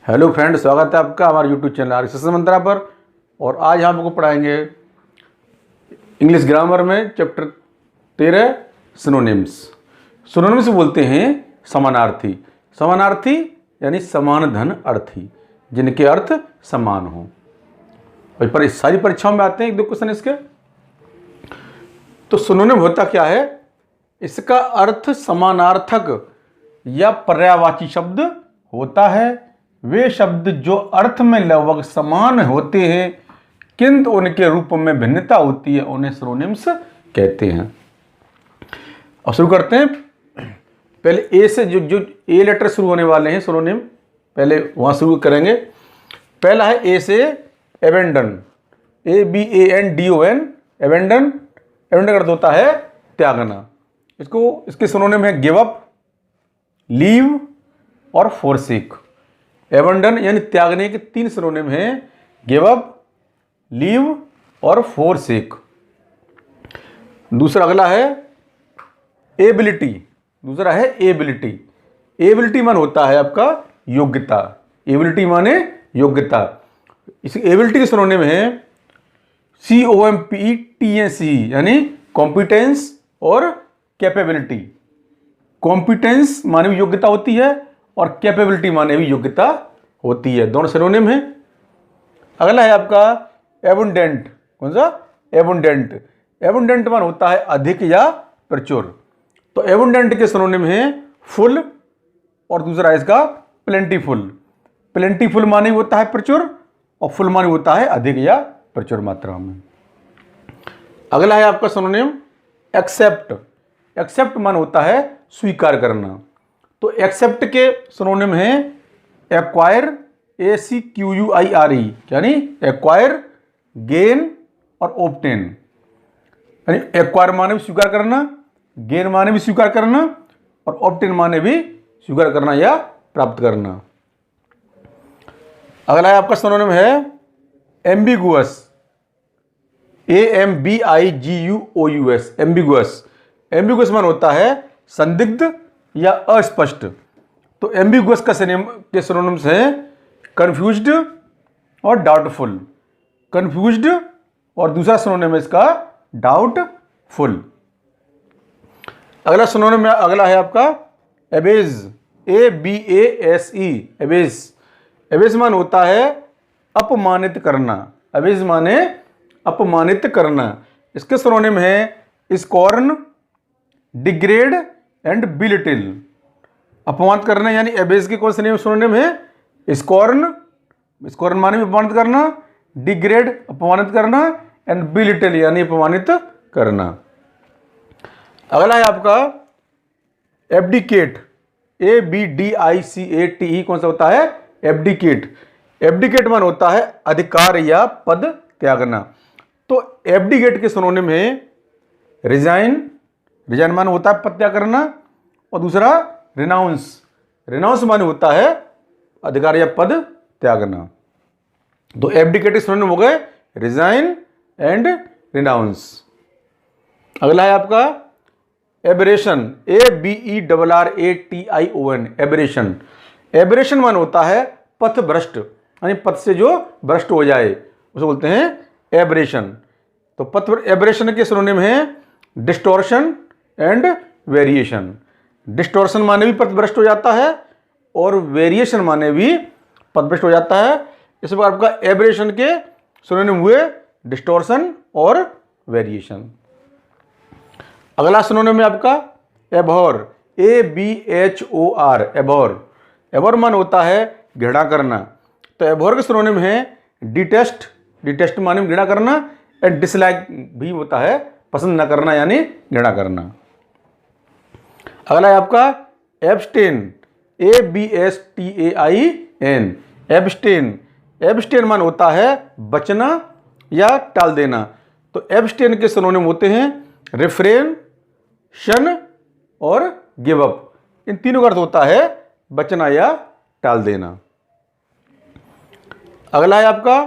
Hello friend, स्वागत है आपका हमारे यूट्यूब चैनल आर मंत्रा पर। और आज हम आपको पढ़ाएंगे इंग्लिश ग्रामर में चैप्टर 13 सिनोनिम्स। सिनोनिम्स बोलते हैं समानार्थी। समानार्थी यानी समान धन अर्थी, जिनके अर्थ समान हों। और पर सारी परीक्षाओं में आते हैं एक दो क्वेश्चन इसके। तो सिनोनिम होता क्या है? इसका अर्थ समानार्थक या पर्यायवाची शब्द होता है। वे शब्द जो अर्थ में लगभग समान होते हैं किंतु उनके रूप में भिन्नता होती है, उन्हें सिनोनिम्स कहते हैं। अब शुरू करते हैं। पहले ए से जो ए लेटर शुरू होने वाले हैं सिनोनिम, पहले वहां शुरू करेंगे। पहला है ए से एबेंडन, ABANDON, एबेंडन। एबेंडन का अर्थ होता है त्यागना। इसके सिनोनिम है गिव अप, लीव और फोरसेक। एबंडन यानी त्यागने के तीन सिनोनिम हैं, गिव अप, लीव और फोरसेक। दूसरा अगला है एबिलिटी। दूसरा है एबिलिटी। एबिलिटी मान होता है आपका योग्यता। एबिलिटी माने योग्यता। इस एबिलिटी के सिनोनिम है COMPETENCE यानी कॉम्पिटेंस और कैपेबिलिटी। कॉम्पिटेंस माने भी योग्यता होती है और कैपेबिलिटी माने भी योग्यता होती है, दोनों सिनोनिम हैं। अगला है आपका एबुंडेंट। कौन सा? एबुंडेंट। एबुंडेंट मान होता है अधिक या प्रचुर। तो एबुंडेंट के सिनोनिम हैं फुल और दूसरा है इसका प्लेंटीफुल। प्लेंटीफुल माने होता है प्रचुर और फुल माने होता है अधिक या प्रचुर मात्रा में। अगला है आपका सिनोनिम एक्सेप्ट। एक्सेप्ट मान होता है स्वीकार करना। तो एक्सेप्ट के सिनोनिम हैं एक्वायर, ACQUIRE यानी एक्वायर, गेन और ऑब्टेन। यानी एक्वायर माने भी स्वीकार करना, गेन माने भी स्वीकार करना और ऑब्टेन माने भी स्वीकार करना या प्राप्त करना। अगला है आपका सिनोनिम है एम्बिगुअस, AMBIGUOUS, एम्बिगुअस। एम्बिगुअस मान होता है संदिग्ध या अस्पष्ट। तो एम्बिगुअस का सिनोनिम्स हैं कंफ्यूज्ड और डाउटफुल। कंफ्यूज्ड और दूसरा सिनोनिम है इसका डाउटफुल। अगला है आपका एबेज, ABASE, एबेज। एबेज मान होता है अपमानित करना। एबेज माने अपमानित करना। इसके सिनोनिम है स्कॉर्न, डिग्रेड एंड बिलिटिल। अपमानित करना यानी एबेज के कौन से सिनोनिम है? स्कॉर्न, स्कॉर्न माने भी अपमानित करना, डिग्रेड अपमानित करना एंड बिलिटिल यानी अपमानित करना। अगला है आपका एब्डिकेट, ABDICATE। कौन सा होता है? एब्डिकेट। एब्डिकेट मान होता है अधिकार या पद त्यागना। तो एब्डिकेट के सिनोनिम है रिजाइन। रिजाइन मान होता है पद त्याग करना और दूसरा रिनाउंस। रिनाउंस मान होता है अधिकार या पद त्यागना। तो एब्डिकेट सिनोनिम हो गए रिजाइन एंड रिनाउंस। अगला है आपका एबरेशन, ABERRATION, एबरेशन। एबरेशन मान होता है पथ भ्रष्ट, यानी पथ से जो भ्रष्ट हो जाए उसे बोलते हैं एबरेशन। तो पथ एबरेशन के सिनोनिम है डिस्टॉर्शन एंड वेरिएशन। डिस्टॉर्शन माने भी पथभ्रष्ट हो जाता है और वेरिएशन माने भी पथभ्रष्ट हो जाता है। इस बार आपका एबरेशन के सिनोनिम हुए डिस्टॉर्शन और वेरिएशन। अगला सिनोनिम है आपका एबहॉर, ABHOR, एबहॉर। एबहॉर मान होता है घृणा करना। तो एबहॉर के सिनोनिम है डिटेस्ट। डिटेस्ट माने घृणा करना एंड डिसलाइक भी होता है पसंद न करना यानी घृणा करना। अगला है आपका एब्स्टेन, ABSTAIN, एब्स्टेन। एब्स्टेन मान होता है बचना या टाल देना। तो एब्स्टेन के सिनोनिम होते हैं रिफ्रेन, शन और गिव अप। इन तीनों का अर्थ होता है बचना या टाल देना। अगला है आपका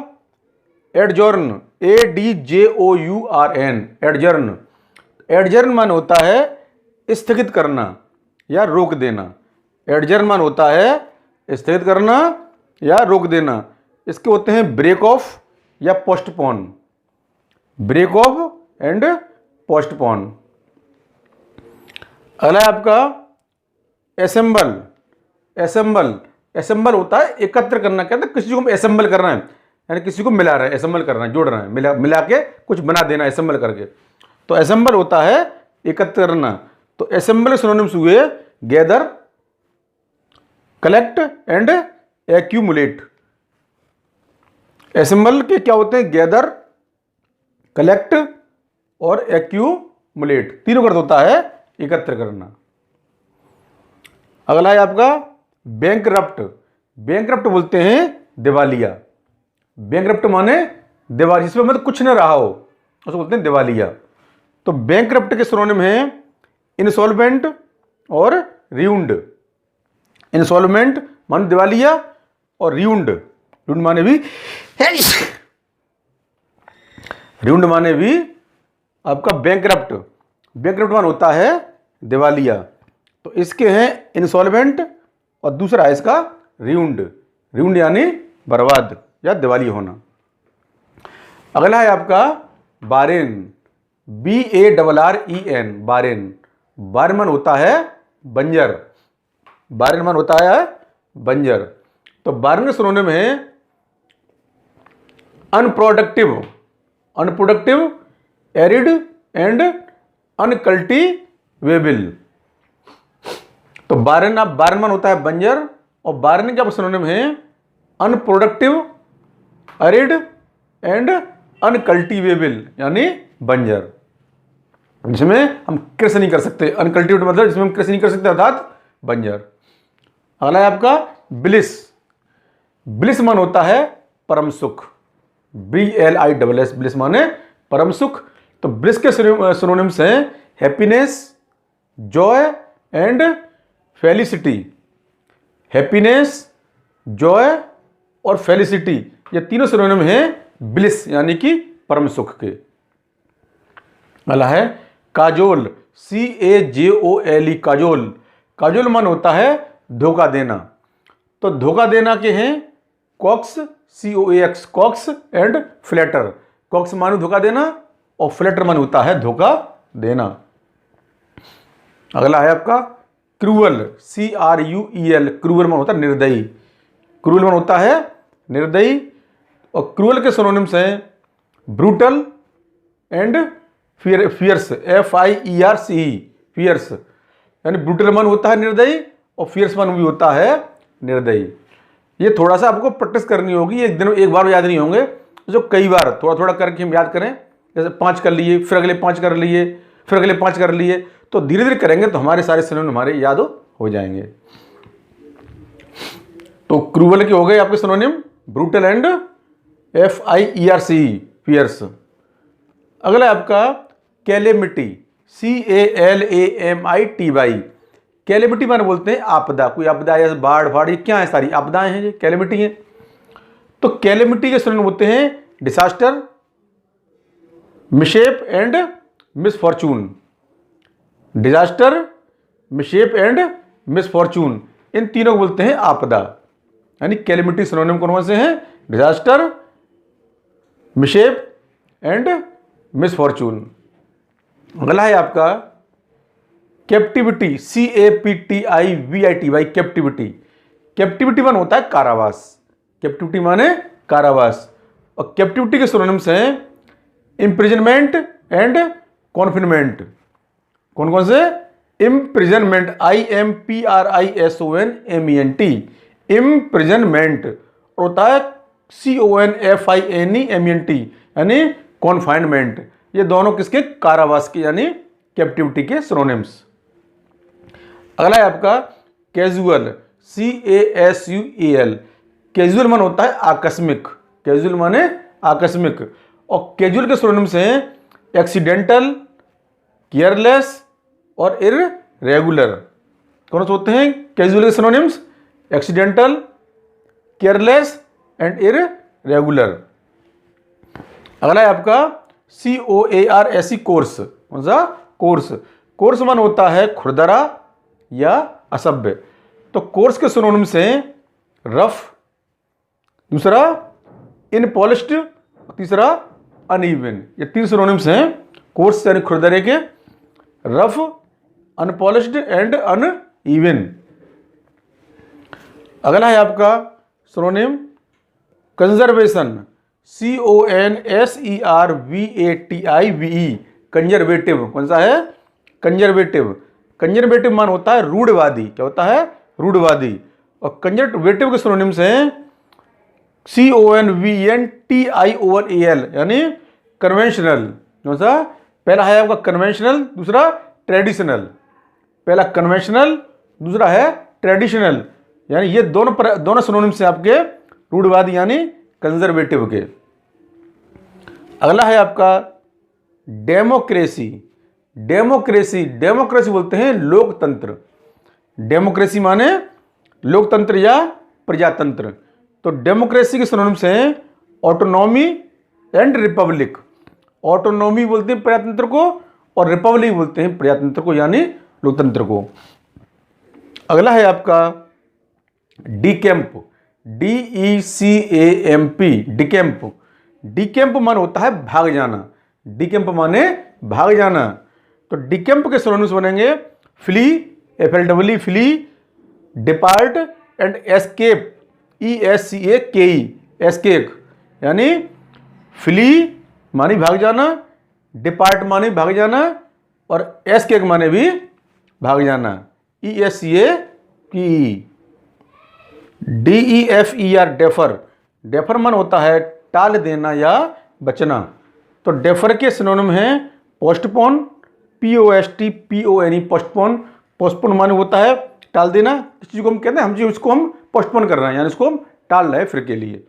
एडजॉर्न, ADJOURN, एडजर्न। एडजर्न मान होता है स्थगित करना या रोक देना। एडजर्न मान होता है स्थगित करना या रोक देना, इसके होते हैं ब्रेक ऑफ या postpone. Break off and postpone. अगला है आपका असेंबल। असेंबल, असेंबल होता है एकत्र करना, कहते हैं किसी को असेंबल करना है, यानी किसी को मिला रहा है, असेंबल करना है, जोड़ रहा है, मिला के कुछ बना देना, असेंबल करके। तो असेंबल होता है एकत्र करना। तो असेंबल सिनोनिम्स हुए gather, collect and accumulate. Assemble के क्या होते हैं? गैदर, कलेक्ट और एक्यूमुलेट, तीनों का अर्थ होता है एकत्र करना। अगला है आपका बैंकरप्ट। बैंकरप्ट बोलते हैं दिवालिया। बैंकरप्ट माने दिवालिया, जिसमें मतलब कुछ न रहा हो, उसको बोलते हैं दिवालिया। तो बैंकरप्ट के सिनोनिम हैं इंसॉल्वेंट और रिउंड। इंसॉल्वेंट माने दिवालिया और रिउंड, रिउंड माने भी रिउंड माने भी आपका बैंकरप्ट। बैंकरप्ट माने होता है दिवालिया। तो इसके हैं इंसॉल्वेंट और दूसरा है इसका रिउंड। रिउंड यानी बर्बाद या दिवालिया होना। अगला है आपका बारेन। BARREN, Warren. बारेन मन होता है बंजर। बारेन मन होता है बंजर। तो बारेन के सिनोनिम है अनप्रोडक्टिव, अनप्रोडक्टिव, एरिड एंड अनकल्टीवेबल। तो बारेन मन होता है बंजर और बारेन का सिनोनिम है अनप्रोडक्टिव, एरिड एंड अनकल्टीवेबल यानी बंजर, जिसमें हम कृषि नहीं कर सकते। अनकल्टिवेटेड मतलब जिसमें हम कृषि नहीं कर सकते, अर्थात बंजर। अगला है आपका ब्लिस। ब्लिस मन होता है परम सुख। BLISS, ब्लिस माने परम सुख। तो ब्लिस के सिनोनिम्स हैं happiness, Joy and felicity. Happiness, Joy और फेलिसिटी, ये तीनों सिनोनिम हैं ब्लिस यानी कि परम सुख के। अगला है काजोल। CAJOLE, काजोल। काजोल मन होता है धोखा देना। तो धोखा देना के हैं coax, COAX, coax and flatter. Coax मानो धोखा देना और फ्लैटर मन होता है धोखा देना। अगला है आपका क्रूअल। CRUEL, क्रूअल मन होता है निर्दयी। क्रूअल मन होता है निर्दयी। और क्रूअल के सिनोनिम्स हैं brutal and fierce, FIERCE, fierce यानी ब्रूटल मन होता है निर्दयी और फियर्स मन भी होता है निर्दयी। ये थोड़ा सा आपको प्रैक्टिस करनी होगी, एक दिन एक बार याद नहीं होंगे, जो कई बार थोड़ा थोड़ा करके हम याद करें। जैसे 5 कर लिए, फिर अगले 5 कर लिए, फिर अगले 5 कर लिए, तो धीरे धीरे करेंगे तो हमारे सारे सिनोनिम हमारे याद हो जाएंगे। तो क्रूअल के हो गए आपके synonym brutal and FIERCE, fierce. अगला आपका कैलेमिटी। CALAMITY। कैलेमिटी माने बोलते हैं आपदा। कोई आपदा या बाढ़ फाड़, ये क्या है? सारी आपदाएं हैं, ये कैलेमिटी हैं। तो कैलेमिटी के सिनोनिम होते हैं disaster, mishap and misfortune. Disaster, mishap and misfortune, इन तीनों को बोलते हैं आपदा। यानी कैलेमिटी सिनोनिम कौन से हैं? Disaster, mishap and misfortune. अगला है आपका कैप्टिविटी। CAPTIVITY, captivity. कैप्टिविटी मान होता है कारावास। कैप्टिविटी माने कारावास। और कैप्टिविटी के सिनोनिम्स हैं इम्प्रिजनमेंट एंड कॉन्फिनमेंट। कौन कौन से? Imprisonment, IMPRISONMENT, imprisonment. और होता है CONFINEMENT यानी कॉन्फाइनमेंट। ये दोनों किसके? कारावास के यानी कैप्टिविटी के सिनोनिम्स। अगला है आपका कैजुअल। CASUAL। कैजुअल मन होता है आकस्मिक। कैजुअल माने आकस्मिक। और कैजुअल के सिनोनिम्स हैं एक्सीडेंटल, केयरलेस और इररेगुलर। कौन से होते हैं कैजुअल के synonyms? Accidental, careless and irregular. अगला है आपका COARSE, कोर्स। कौन सा? कोर्स। कोर्स मन होता है खुरदरा या असभ्य। तो कोर्स के सिनोनिम्स हैं रफ, दूसरा इनपॉलिश्ड, तीसरा अनइवन। ये 3 सिनोनिम्स हैं कोर्स यानी खुरदरे के, रफ, अनपॉलिश्ड एंड अनइवन। अगला है आपका सिनोनिम कंजर्वेशन, CONSERVATIVE, कंजर्वेटिव। कौन सा है? कंजर्वेटिव। कंजर्वेटिव मान होता है रूढ़वादी। क्या होता है? रूढ़वादी। और कंजर्वेटिव के सिनोनिम्स हैं CONVENTIONAL, यानी कन्वेंशनल। कौन सा? पहला है आपका कन्वेंशनल, दूसरा ट्रेडिशनल। पहला कन्वेंशनल, दूसरा है ट्रेडिशनल, यानी ये दोनों सिनोनिम्स हैं आपके रूढ़वादी यानी कंजर्वेटिव के। अगला है आपका डेमोक्रेसी। डेमोक्रेसी, डेमोक्रेसी बोलते हैं लोकतंत्र। डेमोक्रेसी माने लोकतंत्र या प्रजातंत्र। तो डेमोक्रेसी के सिनोनिम्स हैं ऑटोनॉमी एंड रिपब्लिक। ऑटोनॉमी बोलते हैं प्रजातंत्र को और रिपब्लिक बोलते हैं प्रजातंत्र को यानी लोकतंत्र को। अगला है आपका डीकैम्प, DECAMP, डीकैम्प। डीकैम्प मान होता है भाग जाना। डीकैम्प माने भाग जाना। तो डीकैम्प के सिनोनिम्स बनेंगे flee, FLEE, flee, depart and escape, ESCAPE, escape. यानी फ्ली माने भाग जाना, डिपार्ट माने भाग जाना और एस्केप माने भी भाग जाना, ESCAPE। DEFER, defer. डेफर मन होता है टाल देना या बचना। तो डेफर के सिनोनिम हैं पोस्टपोन, POSTPONE, पोस्टपोन। पोस्टपोन माने होता है टाल देना, इस चीज़ को हम कहते हैं, हम इसको हम पोस्टपोन कर रहे हैं यानी इसको हम टाल रहे हैं फिर के लिए।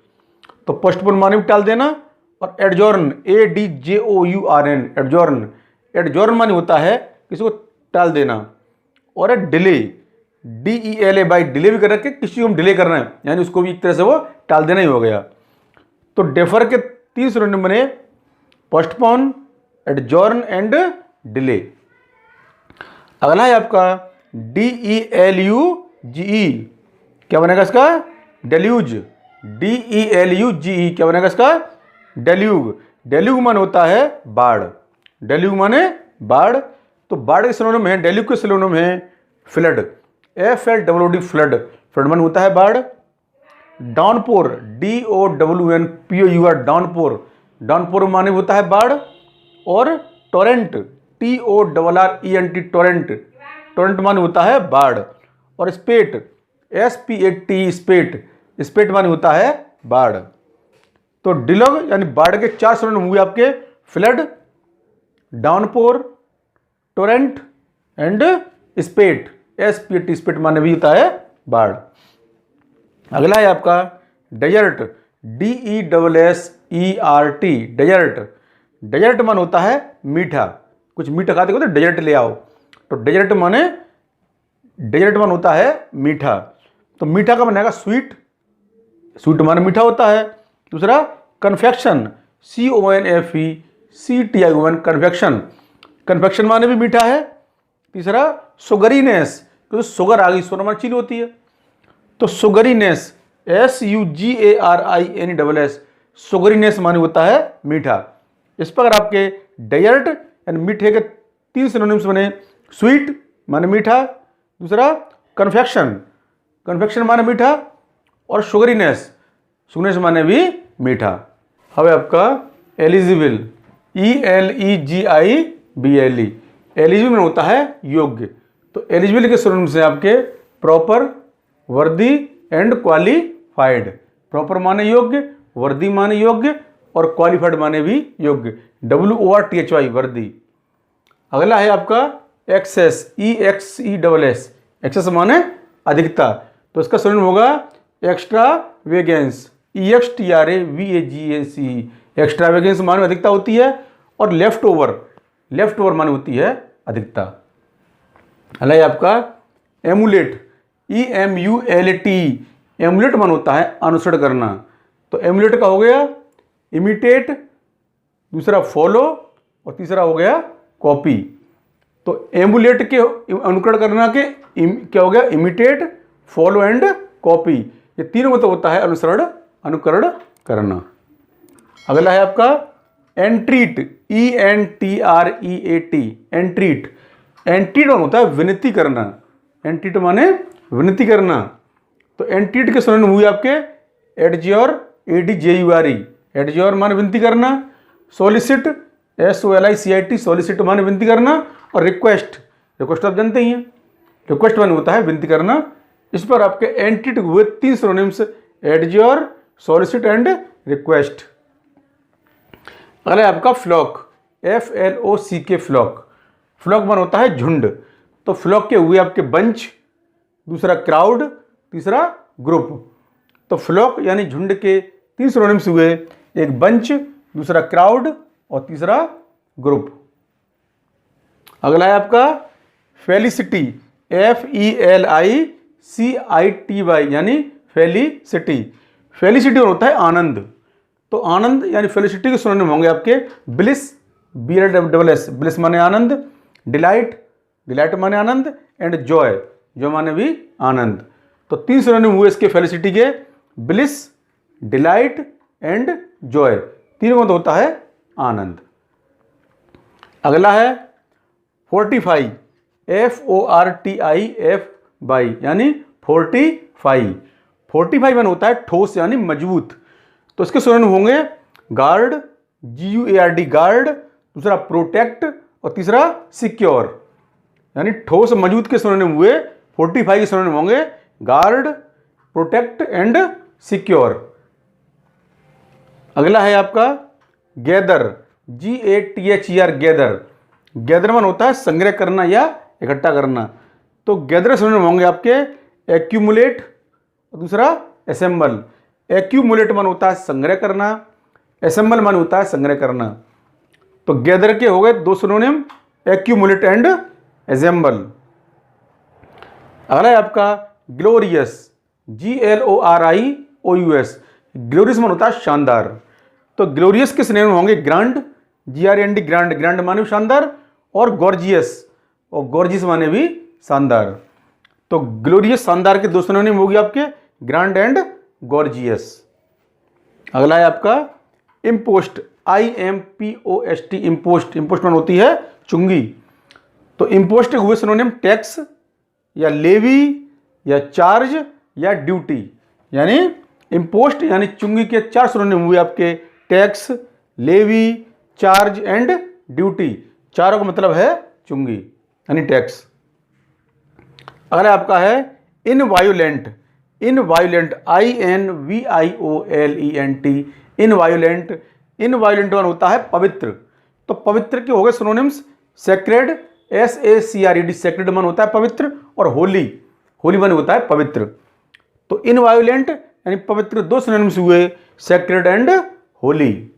तो पोस्टपोन माने भी टाल देना। और एडजॉर्न, ADJOURN, एडजॉर्न। एडजॉर्न माने होता है किसी को टाल देना। और डिले, DELA, डिले भी कर रखे, किसी को हम डिले कर रहे हैं यानी उसको भी एक तरह से वो टाल देना ही हो गया। तो डेफर के 3 सिनोनिम बने पोस्टपोन, एडजॉर्न एंड डिले। अगला है आपका DELUGE। क्या बनेगा इसका? डेल्यूज। DELUGE क्या बनेगा इसका? डेल्यूग। डेल्यूग मान होता है बाढ़। डेल्यूग माने बाढ़। तो बाढ़ के सिनोनिम है, डेल्यूग के सिनोनिम है फ्लड, FLOOD, फ्लड। फ्लड मान होता है बाढ़। Downpour, DOWNPOUR, downpour. डाउनपोर माने होता है बाढ़। और टोरेंट, TORRENT, टोरेंट। टोरेंट माने होता है बाढ़। और स्पेट, SPAT, स्पेट। स्पेट माने होता है बाढ़। तो डिलग यानी बाढ़ के 4 सिनोनिम हुए आपके flood, downpour, Torrent and स्पेट। SPAT, स्पेट माने भी होता है बाढ़। अगला है आपका डेजर्ट, DESSERT, डेजर्ट। डेजर्ट मान होता है मीठा। कुछ मीठा खाते हो तो डेजर्ट ले आओ। तो डेजर्ट मान होता है मीठा। तो मीठा का बनेगा स्वीट। स्वीट माने मीठा होता है। दूसरा कन्फेक्शन, CONFECTION, कन्फेक्शन। कन्फेक्शन माने भी मीठा है। तीसरा सुगरीनेस, क्योंकि शुगर आ गई, शुगर माने चीनी होती है। तो सुगरीनेस, SUGARINESS, सुगरीनेस माने होता है मीठा। इस पर आपके डेजर्ट यानी मीठे के 3 सिनोनिम्स बने स्वीट माने मीठा, दूसरा कन्फेक्शन, कन्फेक्शन माने मीठा और शुगरीनेस, शुगरीनेस माने भी मीठा। अब आपका एलिजिबल, ELEGIBLE, एलिजिबल होता है योग्य। तो एलिजिबल के सिनोनिम्स हैं आपके प्रॉपर, वर्दी एंड क्वालिफाइड। प्रॉपर माने योग्य, वर्दी माने योग्य और क्वालिफाइड माने भी योग्य, WORTHY, वर्दी। अगला है आपका एक्सेस, EXESS, एक्सेस माने अधिकता। तो इसका सिनोनिम होगा एक्स्ट्रा वेगेंस, EXTRAVAGENCE, एक्स्ट्रा वेगेंस माने अधिकता होती है। और लेफ्ट ओवर माने होती है अधिकता। अगला है आपका एमुलेट, EMULAT, एमुलेट मान होता है अनुसरण करना। तो एमुलेट का हो गया इमिटेट, दूसरा फॉलो और तीसरा हो गया कॉपी। तो एमुलेट के अनुकरण करना के क्या हो गया? Imitate, follow and copy. ये तीनों मतलब होता है अनुसरण अनुकरण करना। अगला है आपका एंट्रीट, ENTREAT, एंट्रीट। एंट्रीट होता है विनती करना, एंट्रीट माने विनती करना। तो एंट्रीट के सिनोनिम हुए आपके एडज्योर, ADJURE, एडज्योर माने विनती करना, सोलिसिट, SOLICIT, सोलिसिट माने विनती करना, और रिक्वेस्ट, रिक्वेस्ट आप जानते ही हैं, रिक्वेस्ट माने होता है विनती करना। इस पर आपके एंट्रीट हुए 3 सिनोनिम्स, एडज्योर, सोलिसिट एंड रिक्वेस्ट। अगला है आपका फ्लॉक, FLOCK, फ्लॉक। फ्लॉक मान होता है झुंड। तो फ्लॉक के हुए आपके बंच, दूसरा क्राउड, तीसरा ग्रुप। तो फ्लॉक यानी झुंड के 3 सिनोनिम्स हुए, एक बंच, दूसरा क्राउड और तीसरा ग्रुप। अगला है आपका फेलिसिटी, FELICITY, यानी फेलिसिटी। फेलिसिटी होता है आनंद। तो आनंद यानी फेलिसिटी के सिनोनिम होंगे आपके ब्लिस, BLSS, ब्लिस माने आनंद, डिलाइट, डिलाइट माने आनंद, एंड जॉय, जो माने भी आनंद। तो 3 सिनोनिम हुए इसके फेलिसिटी के, ब्लिस, डिलाइट एंड जॉय। तीनों का तो होता है आनंद। अगला है फोर्टिफाई, FORTIFY, यानी फोर्टिफाई। फोर्टिफाई मान होता है ठोस यानी मजबूत। तो इसके सिनोनिम होंगे गार्ड, GUARD, गार्ड, दूसरा प्रोटेक्ट और तीसरा सिक्योर। यानी ठोस मजबूत के सिनोनिम हुए, फोर्टिफाई के सिनोनिम होंगे गार्ड, प्रोटेक्ट एंड सिक्योर। अगला है आपका गैदर, GATHER, गैदर। गैदर मान होता है संग्रह करना या इकट्ठा करना। तो गैदर सिनोनिम होंगे आपके एक्यूमुलेट और दूसरा असेंबल। एक्यूमुलेट मान होता है संग्रह करना, असेंबल मान होता है संग्रह करना। तो गैदर के हो गए 2 सिनोनिम, एक्यूमुलेट एंड असेंबल। अगला है आपका ग्लोरियस, GLORIOUS। ग्लोरियस मान होता है शानदार। तो ग्लोरियस के सिनोनिम होंगे ग्रैंड, GRAND, ग्रैंड, ग्रैंड माने भी शानदार, और गॉर्जियस, और गॉर्जियस माने भी शानदार। तो ग्लोरियस शानदार के 2 सिनोनिम होगी आपके ग्रैंड एंड गॉर्जियस। अगला है आपका इम्पोस्ट, IMPOST, इम्पोस्ट। इम्पोस्ट मान होती है चुंगी। तो इम्पोस्ट के हुए सिनोनिम टैक्स या लेवी या चार्ज या ड्यूटी। यानी इम्पोस्ट यानी चुंगी के 4 सिनोनिम हुए आपके tax, levy, charge and duty. चारों का मतलब है चुंगी यानी टैक्स। अगला आपका है इनवायोलेंट, इनवायोलेंट, INVIOLENT, इनवायोलेंट। इनवायोलेंट वन होता है पवित्र। तो पवित्र के हो गए सिनोनिम्स सेक्रेड, SACRED, सेक्रेड मन होता है पवित्र, और होली, होली मन होता है पवित्र। तो इनवायोलेंट यानी पवित्र 2 सिनोनिम्स हुए, सेक्रेड एंड होली।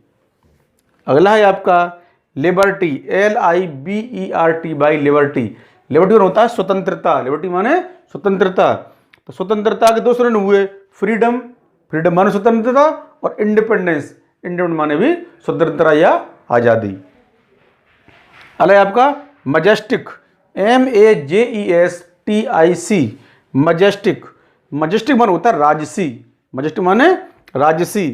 अगला है आपका liberty, LIBERTY, liberty. Liberty one होता है स्वतंत्रता, लिबर्टी माने स्वतंत्रता। तो स्वतंत्रता के 2 सिनोनिम हुए फ्रीडम, फ्रीडम माने स्वतंत्रता, और इंडिपेंडेंस, इंडिपेंडेंस माने भी स्वतंत्रता या आजादी। अगला आपका मजेस्टिक, MAJESTIC, मजेस्टिक। मजेस्टिक मान होता है राजसी, मजेस्टिक माने राजसी।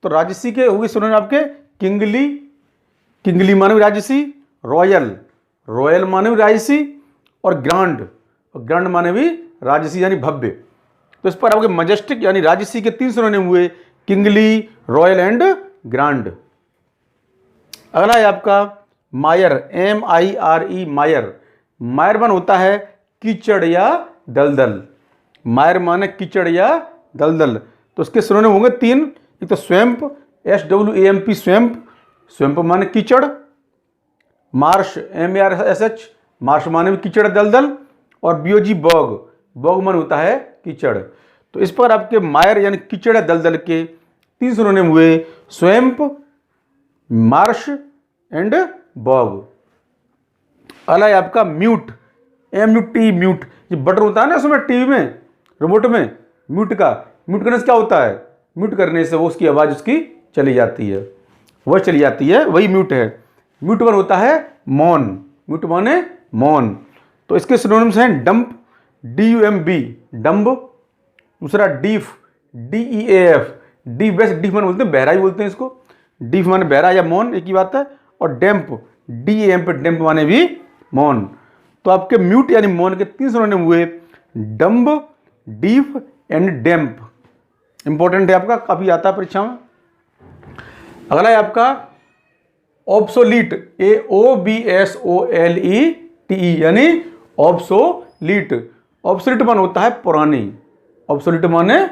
तो राजसी के हुए सिनोनिम आपके किंगली, किंगली माने भी राजसी, रॉयल, रॉयल माने भी राजसी, और ग्रांड, ग्रांड माने भी राजसी यानी भव्य। तो इस पर आपके मजेस्टिक यानी राजसी के 3 सिनोनिम हुए, किंगली, रॉयल एंड ग्रांड। अगला है आपका मायर, MIRE, मायर। मायर मान होता है कीचड़ या दलदल। मायर माने कीचड़ या दलदल। तो इसके सिनोनिम होंगे 3, एक तो स्वैम्प, SWAMP, स्वैम्प, स्वैम्प माने कीचड़, मार्श, MARSH, मार्श माने भी कीचड़ दलदल, और BOG, बॉग, बॉग मन होता है कीचड़। तो इस पर आपके मायर यानी कीचड़ दलदल के 3 सिनोनिम हुए, स्वैम्प, मार्श एंड बॉग। अगला है आपका म्यूट, MUT, म्यूट। ये बटन होता है ना उसमें टीवी में, रिमोट में, म्यूट का, म्यूट करने से क्या होता है, म्यूट करने से वो उसकी आवाज़ उसकी चली जाती है, वह चली जाती है, वही म्यूट है। म्यूट वन होता है मौन, म्यूट माने मौन। तो इसके सिनोनिम्स हैं डंप, DUMB, डम्ब, दूसरा deaf, DEAF, deaf base, deaf माने बोलते हैं बहरा ही बोलते हैं इसको, डीफ माने बहरा या मौन, एक ही बात है। और डैम्प, डी एम पे डेम्प माने भी मौन। तो आपके म्यूट यानी मौन के 3 सिनोनिम हुए, dumb, deaf and damp. Important है आपका, काफी आता है परीक्षा में। अगला है आपका ऑब्सोलीट, AOBSOLETE यानी ऑब्सोलीट। ऑब्सोलीट मान होता है पुरानी, ऑब्सोलीट माने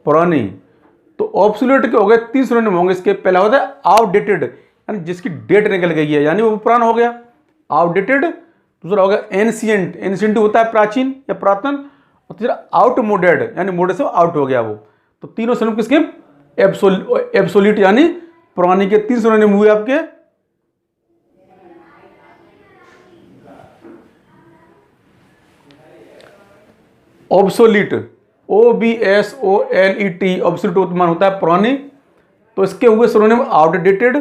पुरानी। तो ऑब्सोलीट के हो गए 3 सिनोनिम होंगे इसके। पहला होता है आउटडेटेड यानी जिसकी डेट निकल गई है, यानी वो पुराना हो गया, आउटडेटेड। दूसरा होगा एंशिएंट, एंशिएंट होता है प्राचीन या पुरातन। और तीसरा आउटमोडेड यानी मोडे से आउट हो गया वो। तो तीनों सिनोनिम किसके, एब्सोल्यूट यानी पुरानी के 3 सिनोनिम हुए आपके। ऑब्सोलीट, OBSOLET, ऑब्सोलीट मान होता है पुरानी। तो इसके हुए सिनोनिम आउटडेटेड,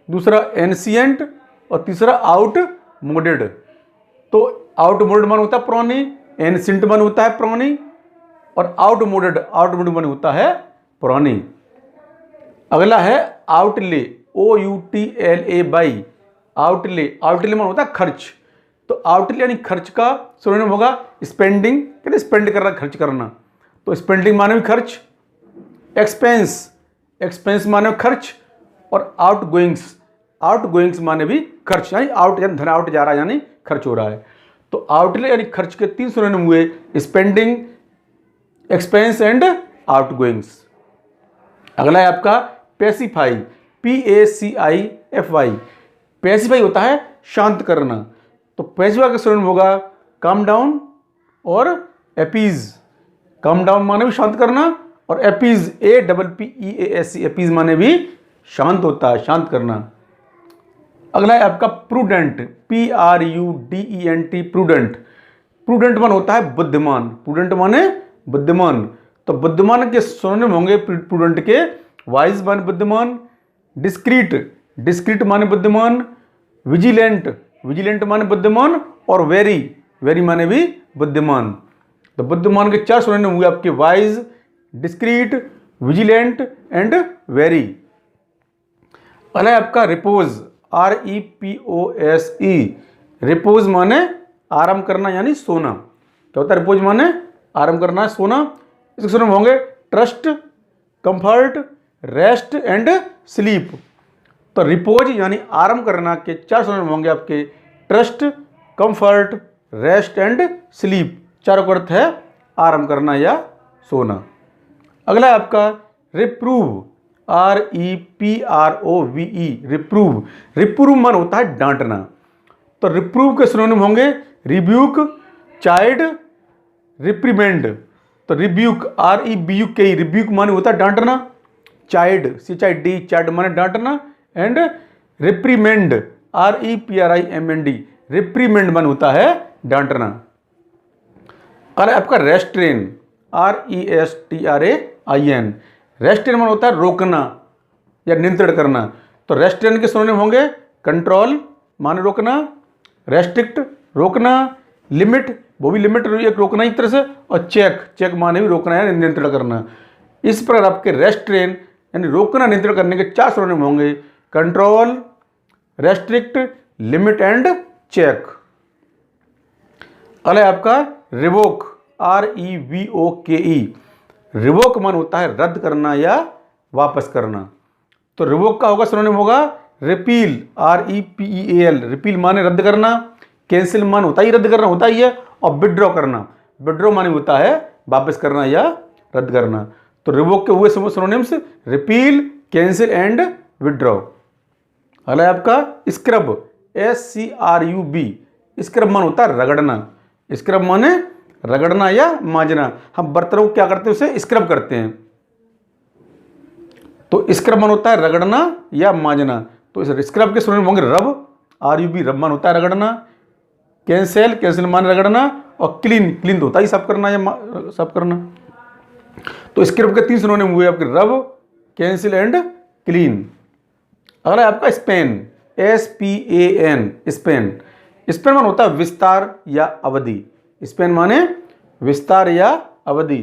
दूसरा एंशिएंट और तीसरा आउटमोडेड। तो आउटमोडेड मान होता है पुरानी, एंशिएंट मान होता है पुरानी और आउटमोडेड मान होता है पुरानी। अगला है आउटले, OUTLAY, आउटले, आउटले मान होता है खर्च। तो आउटले यानी खर्च का सिनोनिम होगा स्पेंडिंग, यानी स्पेंड करना, खर्च करना। तो स्पेंडिंग माने भी खर्च। एक्सपेंस, एक्सपेंस माने खर्च। और आउटगोइंग्स, आउटगोइंग्स माने भी खर्च, यानी आउट यानी धन आउट जा रहा है, यानी खर्च हो रहा है। तो आउटले यानी खर्च के 3 सिनोनिम हुए, स्पेंडिंग, एक्सपेंस एंड आउटगोइंग्स। अगला है आपका पैसिफाई, PACIFY। पैसिफाई होता है शांत करना। तो पैसिफाई का सिनोनिम होगा काम डाउन और एपीज। काम डाउन माने भी शांत करना और एपीज, APPEAS, एपीज माने भी शांत होता है, शांत करना। अगला है आपका प्रूडेंट, PRUDENT, प्रूडेंट। प्रूडेंट मान होता है बुद्धिमान, प्रूडेंट माने बुद्धिमान। तो बुद्धिमान के सिनोनिम होंगे प्रूडेंट के, वाइज माने बुद्धिमान, डिस्क्रीट, डिस्क्रीट माने बुद्धिमान, विजिलेंट, विजिलेंट माने बुद्धिमान और वेरी, वेरी माने भी बुद्धिमान। तो बुद्धिमान के 4 सिनोनिम हुए आपके, wise, discrete, vigilant and very. अगला है आपका रिपोज, REPOSE। रिपोज माने आराम करना यानी सोना। क्या होता है रिपोज माने आराम करना, सोना। इसके सिनोनिम होंगे trust, comfort, rest and sleep. तो रिपोज यानी आराम करना के 4 सिनोनिम होंगे आपके, trust, comfort, rest and sleep. चारों का अर्थ है आराम करना या सोना। अगला है आपका रिप्रूव, REPROVE, रिप्रूव। रिप्रूव मान होता है डांटना। तो रिप्रूव के सिनोनिम होंगे रिब्यूक, चाइल्ड, रिप्रीमेंड। तो रिब्यूक, REBUK, रिब्यूक माने होता है डांटना, चाइल्ड, CHID, चाइल्ड माने डांटना, एंड रिप्रीमेंड, REPRIMEND, रिप्रीमेंड माने होता है डांटना। और आपका रेस्ट्रेन, RESTRAIN, रेस्ट्रेन मान होता है रोकना या नियंत्रण करना। तो रेस्ट्रेन के सिनोनिम होंगे कंट्रोल माने रोकना, रेस्ट्रिक्ट रोकना, लिमिट वो भी लिमिट एक रोकना एक तरह से, और चेक, चेक माने भी रोकना है, नियंत्रण करना। इस प्रकार आपके रेस्ट्रेन यानी रोकना, नियंत्रण करने के 4 सिनोनिम होंगे, control, restrict, limit and check. अगला आपका रिवोक, REVOKE। रिवोक मान होता है रद्द करना या वापस करना। तो रिवोक का होगा सिनोनिम होगा रिपील, REPEAL, रिपील माने रद्द करना, कैंसिल मान होता ही रद्द करना होता ही है, और विड्रॉ करना, विड्रॉ माने होता है वापस करना या रद्द करना। तो रिवोक के हुए synonyms repeal, cancel and withdraw. अगला है आपका स्क्रब, SCRUB। स्क्रब मान होता है रगड़ना, स्क्रब माने रगड़ना या मांजना। हम बर्तनों को क्या करते हैं, उसे स्क्रब करते हैं। तो स्क्रब मान होता है रगड़ना या मांजना। तो इस स्क्रब के सिनोनिम होंगे रब, RUB, रब मान होता है रगड़ना, कैंसिल, कैंसिल मान रगड़ना, और क्लीन, क्लीन होता ही साफ करना या साफ करना। तो स्क्रब के 3 सिनोनिम हुए आपके, रब, कैंसिल एंड क्लीन। अगला है आपका स्पेन, SPAN, स्पेन। स्पेन मान होता है विस्तार या अवधि, स्पेन माने विस्तार या अवधि।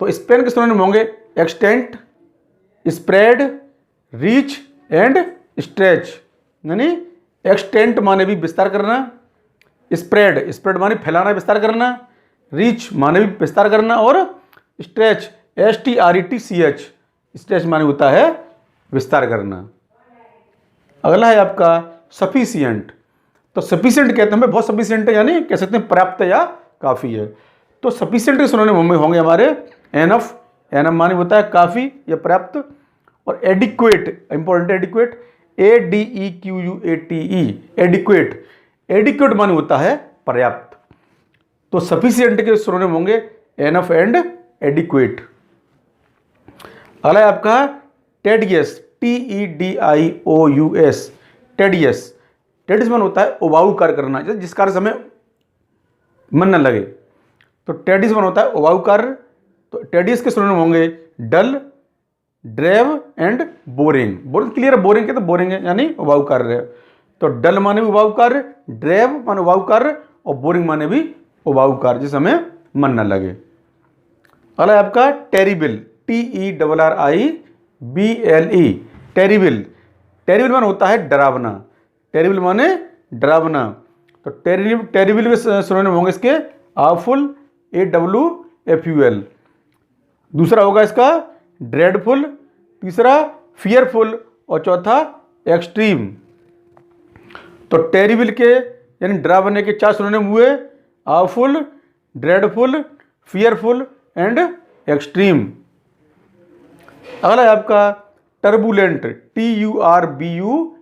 तो स्पेन के सिनोनिम होंगे extent, spread, reach and stretch, यानी एक्सटेंट माने भी विस्तार करना, स्प्रेड, स्प्रेड माने फैलाना विस्तार करना, रीच माने भी विस्तार करना, और स्ट्रेच STRETCH, स्ट्रेच माने होता है विस्तार करना। अगला है आपका सफिशिएंट। तो सफिशिएंट कहते हैं हमें बहुत सफिशिएंट है, यानी कह सकते हैं पर्याप्त या काफ़ी है। तो सफिशिएंट के सिनोनिम में होंगे हमारे एनफ, एनफ माने होता है काफ़ी या पर्याप्त, और adequate, important adequate, ADEQUATE, adequate, adequate माने होता है पर्याप्त। तो सफिशिएंट के सिनोनिम होंगे एनफ एंड एडिक्वेट। अगला है आपका टेडियस, TEDIOUS, टेडियस, टेडियस माने होता है उबाऊ कार्य करना, जिस कार्य से हमें मन न लगे, तो टेडियस माने होता है उबाऊ कार्य। तो टेडियस के सिनोनिम होंगे डल, ड्रेव एंड बोरिंग। बोरिंग क्लियर है, बोरिंग के तो बोरिंग है यानी उबाऊ कार्य है। तो डल माने भी उबाऊ कार्य, ड्रेव माने उबाऊ कार्य, और बोरिंग माने भी उबाऊ कार्य जिस हमें मन न लगे। अगला आपका टेरिबल, TERRIBLE, टेरिबल, टेरिबल माने होता है डरावना, टेरिबल माने डरावना। तो टेरिबल के सिनोनिम होंगे इसके आवफुल, AWFUL। दूसरा होगा इसका ड्रेडफुल, तीसरा फियरफुल, और चौथा एक्सट्रीम। तो टेरिबल के यानी डरावने के 4 सिनोनिम हुए, awful, dreadful, fearful and extreme. अगला है आपका टर्बुलेंट, TURBULENT,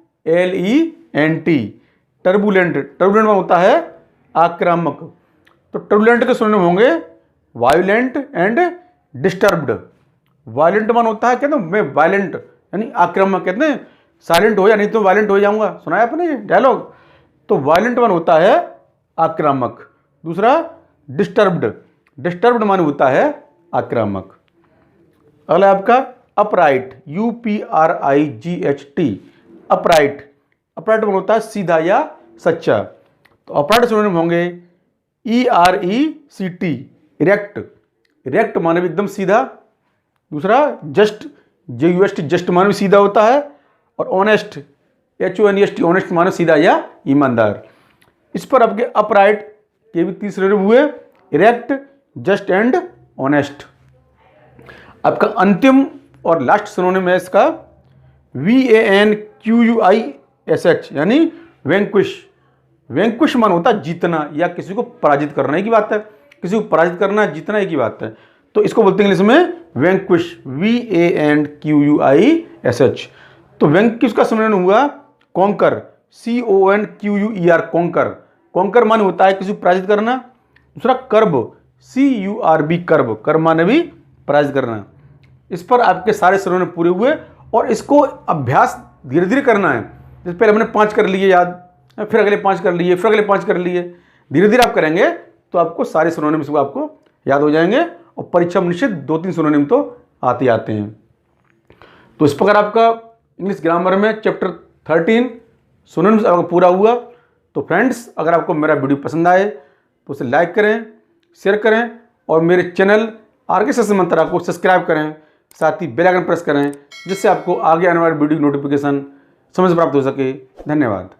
टर्बुलेंट, टर्बुलेंट में होता है आक्रामक। तो टर्बुलेंट के सिनोनिम होंगे वायलेंट एंड डिस्टर्ब्ड। वायलेंट मान होता है कहते हैं मैं वायलेंट यानी आक्रामक, कहते हैं साइलेंट हो या नहीं तो वायलेंट हो जाऊंगा, सुना है आपने ये डायलॉग। तो वायलेंट मान होता है आक्रामक। दूसरा डिस्टर्ब्ड, डिस्टर्ब्ड मान होता है आक्रामक। अगला आपका अपराइट, UPRIGHT, अपराइट, अपराइट मान होता है सीधा या सच्चा। तो अपराइट सिनोनिम होंगे ERECT, इरेक्ट, इरेक्ट माने भी एकदम सीधा। दूसरा जस्ट, JUST, जस्ट माने भी सीधा होता है, और ऑनेस्ट, HONEST, ऑनेस्ट माने सीधा या ईमानदार। इस पर आपके अपराइट के भी 3 सिनोनिम हुए, इरेक्ट, जस्ट एंड ऑनेस्ट। आपका अंतिम और लास्ट सिनोनिम है इसका VANQUISH, यानी वैंक्विश। वैंक्विश मान होता है जीतना या किसी को पराजित करना, एक ही बात है, किसी को पराजित करना जीतना एक ही बात है। तो इसको बोलते हैं इंग्लिश में वैंक्विश, VANQUISH। तो वैंक्विश का सिनोनिम हुआ कॉन्कर, CONQUER, कॉन्कर, कॉन्कर माने होता है किसी को पराजित करना। दूसरा कर्ब, CURB, कर्ब, कर्ब माने भी पराजित करना। इस पर आपके सारे सिनोनिम पूरे हुए, और इसको अभ्यास धीरे धीरे करना है। जैसे पहले हमने 5 कर लिए याद, फिर अगले 5 कर लिए, फिर अगले 5 कर लिए, धीरे धीरे आप करेंगे तो आपको सारे सिनोनिम आपको याद हो जाएंगे, और परीक्षा में निश्चित 2-3 सिनोनिम तो आते आते हैं। तो इस प्रकार आपका इंग्लिश ग्रामर में चैप्टर 13 सिनोनिम्स अगर पूरा हुआ। तो फ्रेंड्स, अगर आपको मेरा वीडियो पसंद आए तो उसे लाइक करें, शेयर करें, और मेरे चैनल RK सेशन मंत्रा को सब्सक्राइब करें, साथ ही बेल आइकन प्रेस करें, जिससे आपको आगे आने वाले वीडियो नोटिफिकेशन समय से प्राप्त हो सके। धन्यवाद।